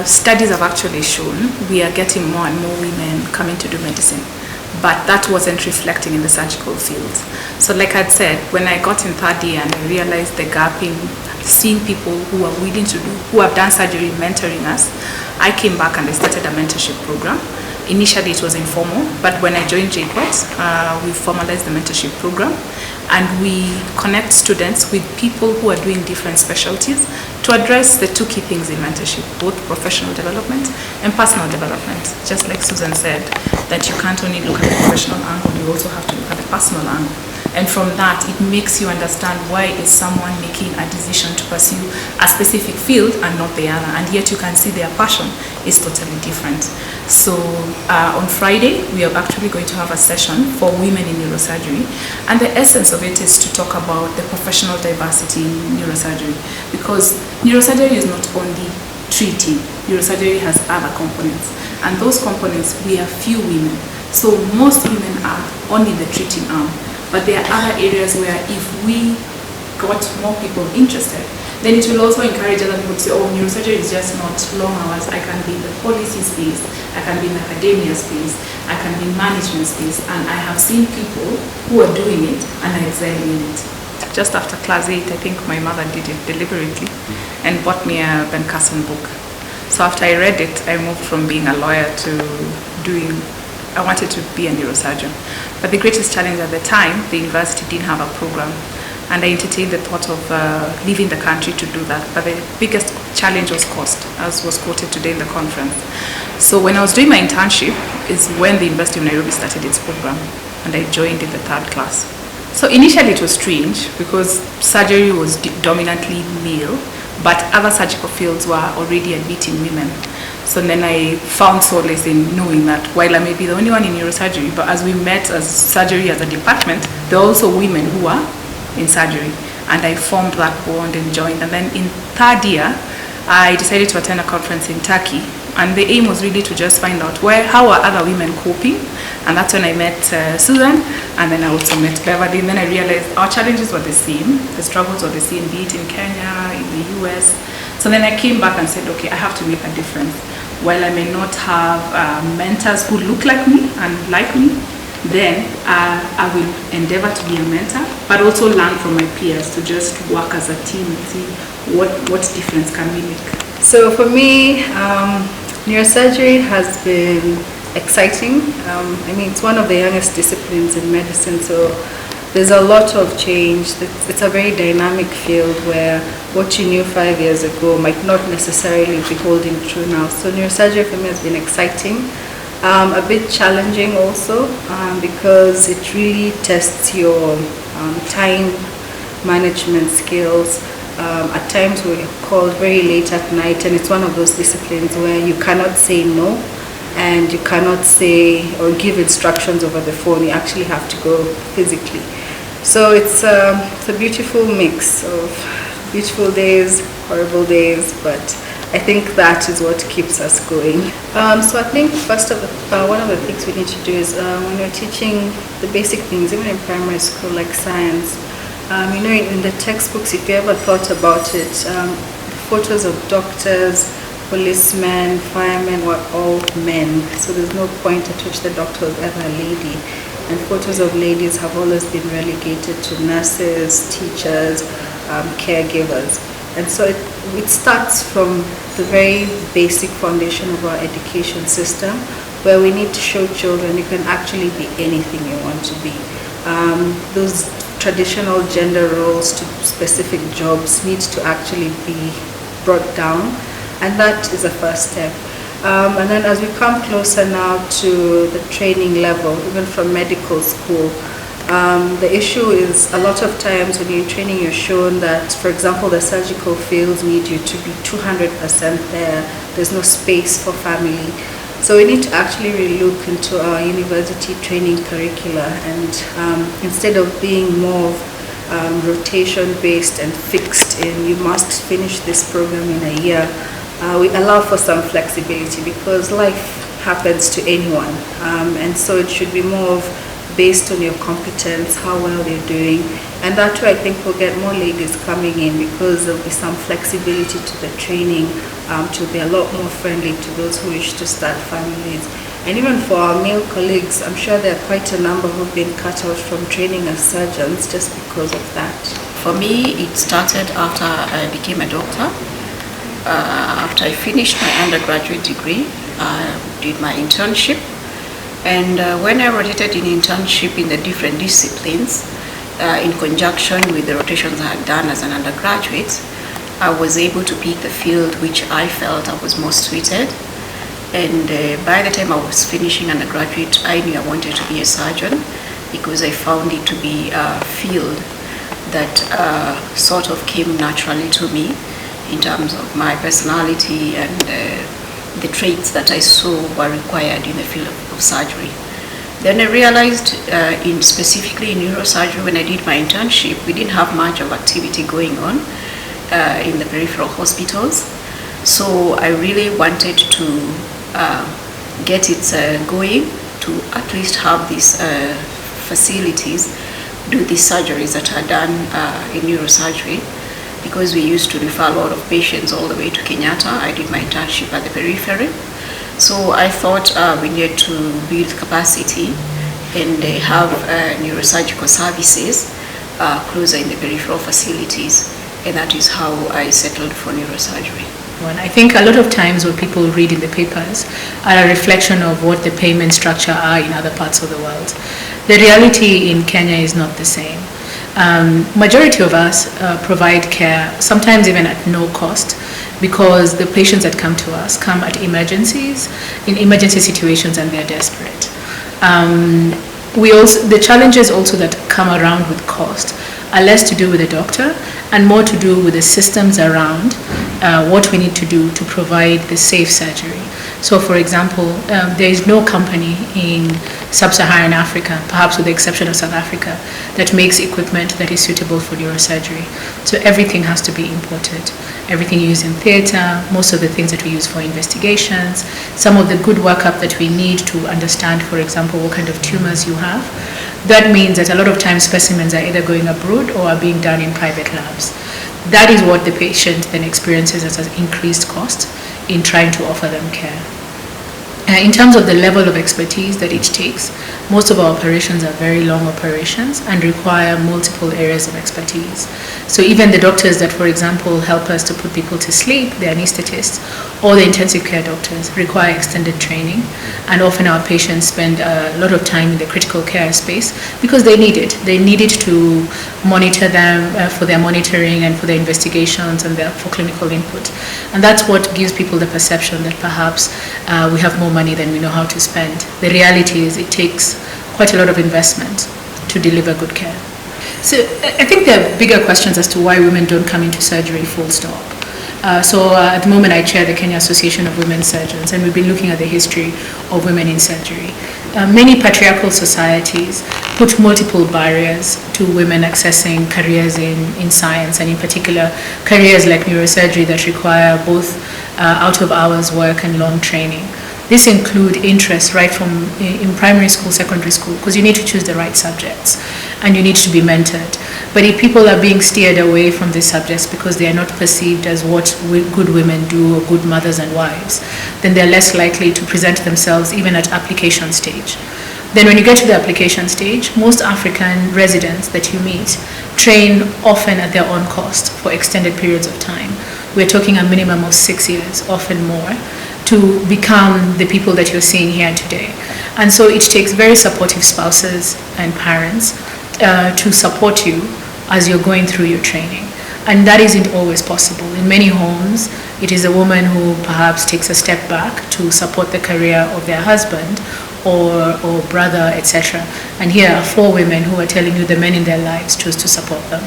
Studies have actually shown we are getting more and more women coming to do medicine, but that wasn't reflecting in the surgical field. So like I'd said, when I got in third year and I realized the gap in seeing people who are willing to do, who have done surgery mentoring us, I came back and I started a mentorship program. Initially it was informal, but when I joined JPOT, we formalized the mentorship program, and we connect students with people who are doing different specialties to address the two key things in mentorship, both professional development and personal development. Just like Susan said, that you can't only look at the professional angle, you also have to look at the personal angle. And from that, it makes you understand why is someone making a decision to pursue a specific field and not the other, and yet you can see their passion is totally different. So on Friday, we are actually going to have a session for women in neurosurgery, and the essence of it is to talk about the professional diversity in neurosurgery, because neurosurgery is not only treating, neurosurgery has other components, and those components, we are few women. So most women are only the treating arm. But there are other areas where if we got more people interested, then it will also encourage other people to say, oh, neurosurgery is just not long hours. I can be in the policy space, I can be in the academia space, I can be in management space, and I have seen people who are doing it and are excelling in it. Just after class 8, I think my mother did it deliberately and bought me a Ben Carson book. So after I read it, I moved from being a lawyer to I wanted to be a neurosurgeon. But the greatest challenge at the time, the university didn't have a program, and I entertained the thought of leaving the country to do that. But the biggest challenge was cost, as was quoted today in the conference. So when I was doing my internship is when the University of Nairobi started its program, and I joined in the third class. So initially it was strange because surgery was dominantly male, but other surgical fields were already admitting women. So then I found solace in knowing that while I may be the only one in neurosurgery, but as we met as surgery as a department, there are also women who are in surgery. And I formed that bond and joined. And then in third year, I decided to attend a conference in Turkey. And the aim was really to just find out how are other women coping. And that's when I met Susan, and then I also met Beverly. And then I realized our challenges were the same, the struggles were the same, be it in Kenya, in the US. So then I came back and said, okay, I have to make a difference. While I may not have mentors who look like me and like me, then I will endeavor to be a mentor, but also learn from my peers to just work as a team and see what difference can we make. So for me, neurosurgery has been exciting. I mean, it's one of the youngest disciplines in medicine, so there's a lot of change. It's a very dynamic field where what you knew 5 years ago might not necessarily be holding true now. So neurosurgery for me has been exciting, a bit challenging also, because it really tests your time management skills. At times we're called very late at night, and it's one of those disciplines where you cannot say no, and you cannot say or give instructions over the phone. You actually have to go physically. So it's a beautiful mix of beautiful days, horrible days, but I think that is what keeps us going. So I think one of the things we need to do is when we're teaching the basic things, even in primary school, like science, in the textbooks, if you ever thought about it, the photos of doctors, policemen, firemen were all men. So there's no point at which the doctor was ever a lady. And photos of ladies have always been relegated to nurses, teachers, caregivers. And so it starts from the very basic foundation of our education system, where we need to show children you can actually be anything you want to be. Those traditional gender roles to specific jobs need to actually be brought down, and that is a first step. And then as we come closer now to the training level, even from medical school, the issue is a lot of times when you're in training, you're shown that, for example, the surgical fields need you to be 200% there. There's no space for family. So we need to actually really look into our university training curricula, and instead of being more rotation-based and fixed in, you must finish this program in a year, we allow for some flexibility because life happens to anyone, and so it should be more of based on your competence, how well you're doing. And that way I think we'll get more ladies coming in, because there'll be some flexibility to the training, to be a lot more friendly to those who wish to start families. And even for our male colleagues, I'm sure there are quite a number who've been cut out from training as surgeons just because of that. For me, it started after I became a doctor. After I finished my undergraduate degree, I did my internship. And when I rotated in internship in the different disciplines, in conjunction with the rotations I had done as an undergraduate, I was able to pick the field which I felt I was most suited. And by the time I was finishing undergraduate, I knew I wanted to be a surgeon, because I found it to be a field that sort of came naturally to me in terms of my personality and the traits that I saw were required in the field of surgery. Then I realized specifically in neurosurgery, when I did my internship, we didn't have much of activity going on in the peripheral hospitals. So I really wanted to get it going, to at least have these facilities, do these surgeries that are done in neurosurgery, because we used to refer a lot of patients all the way to Kenyatta. I did my internship at the periphery. So I thought we needed to build capacity and have neurosurgical services closer in the peripheral facilities, and that is how I settled for neurosurgery. I think a lot of times what people read in the papers are a reflection of what the payment structure are in other parts of the world. The reality in Kenya is not the same. Majority of us provide care, sometimes even at no cost, because the patients that come to us come at emergencies, in emergency situations, and they're desperate. The challenges also that come around with cost are less to do with the doctor and more to do with the systems around what we need to do to provide the safe surgery. So for example, there is no company in sub-Saharan Africa, perhaps with the exception of South Africa, that makes equipment that is suitable for neurosurgery. So everything has to be imported. Everything used in theater, most of the things that we use for investigations, some of the good workup that we need to understand, for example, what kind of tumors you have. That means that a lot of times specimens are either going abroad or are being done in private labs. That is what the patient then experiences as an increased cost in trying to offer them care. In terms of the level of expertise that it takes, most of our operations are very long operations and require multiple areas of expertise. So even the doctors that, for example, help us to put people to sleep, the anesthetists, or the intensive care doctors require extended training, and often our patients spend a lot of time in the critical care space because they need it. They need it to monitor them for their monitoring and for their investigations and for clinical input. And that's what gives people the perception that perhaps we have more money than we know how to spend. The reality is it takes quite a lot of investment to deliver good care. So I think there are bigger questions as to why women don't come into surgery full stop. So at the moment I chair the Kenya Association of Women Surgeons, and we've been looking at the history of women in surgery. Many patriarchal societies put multiple barriers to women accessing careers in science, and in particular careers like neurosurgery that require both out-of-hours work and long training. This include interest right from in primary school, secondary school, because you need to choose the right subjects and you need to be mentored. But if people are being steered away from these subjects because they are not perceived as what good women do or good mothers and wives, then they're less likely to present themselves even at application stage. Then when you get to the application stage, most African residents that you meet train often at their own cost for extended periods of time. We're talking a minimum of 6 years, often more, to become the people that you're seeing here today. And so it takes very supportive spouses and parents to support you as you're going through your training. And that isn't always possible. In many homes, it is a woman who perhaps takes a step back to support the career of their husband or brother, etc. And here are 4 women who are telling you the men in their lives chose to support them.